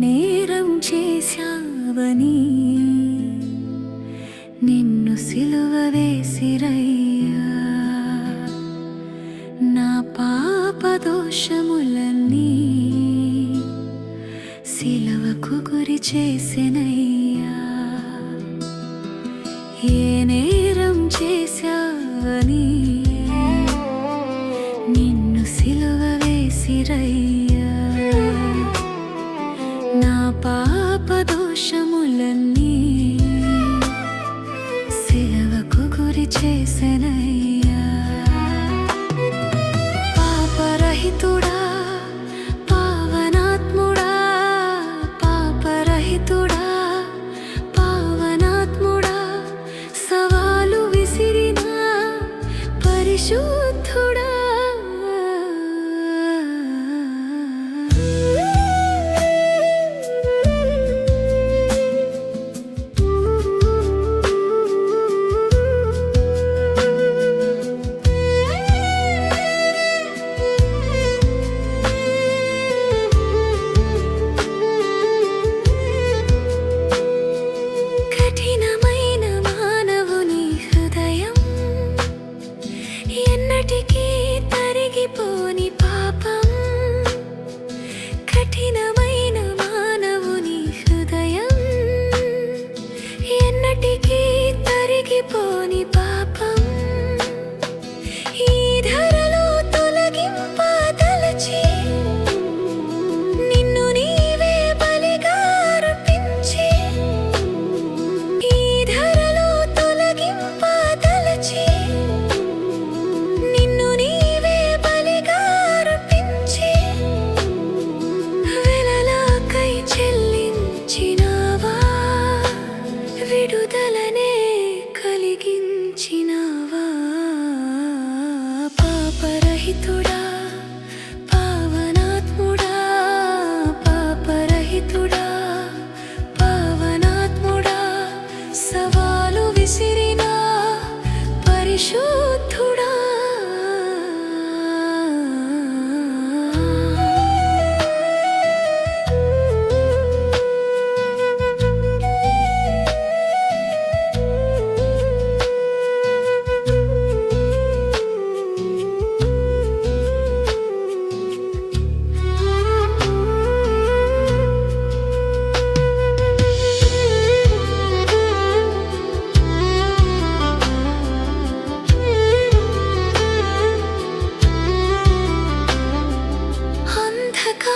నేరం చేశావని నిన్ను సిలువ వేసిరయ్యా. నా పాప దోషములన్నీ సిలువకు గురి చేసెనయ్యా. ఏ నేరం చేశావని నిన్ను సిలువ వేసిరయ్యా. నా పాప దోషములన్నీ సిలువకు గురి చేసెనయ్యా. పాపరహితుడా, పావనాత్ముడా, పాపరహితుడా, పావనాత్ముడా, సవాలు విసిరిన పరిశుద్ధుడా. కఠినమైన మానవుని హృదయం, ఎన్నటికీ తరిగిపోని పాపం. కఠినమైన మానవుని హృదయం, ఎన్నటికీ తరిగిపోని పాపం. ఈ ధరలో తొలగింపదలచి నిన్ను నీవే బలిగా అర్పించి, ఈ ధరలో తొలగింపదలచి నిన్ను నీవే బలిగా అర్పించి, వెలలాకై చెల్లించినావా, విడుదలనే కలిగించినావా. పాపరహితుడా, పావనాత్ముడా, పాపరహితుడా, పావనాత్ముడా, సవాలు విసిరిన పరిశుద్ధుడా.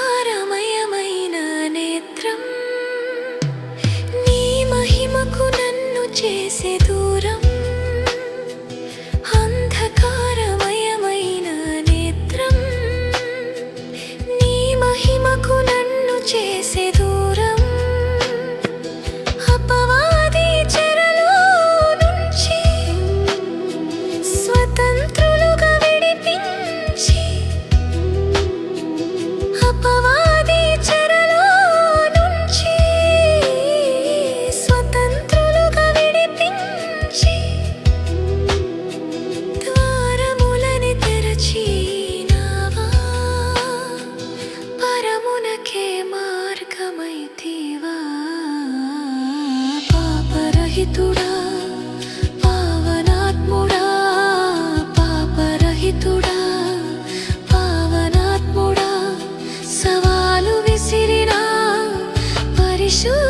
అంధకారమయమైన నేత్రం నీ మహిమకు నన్ను చేసే దూరం. అంధకారమయమైన నేత్రం నీ మహిమకు నన్ను చేసే దూరం. అపవాది చెరలో నుంచి స్వతంత్రులుగా విడిపించి, అపవాది చెరలో నుంచి స్వతంత్రులుగా విడిపించి, ద్వారములని తెరచినావా, పరమునకే మార్గమైతివా. పాపరహితుడా, పావనాత్ముడా, పాపరహితుడా, పావనాత్ముడా, సవాలు విసిరిన పరిశుద్ధుడా.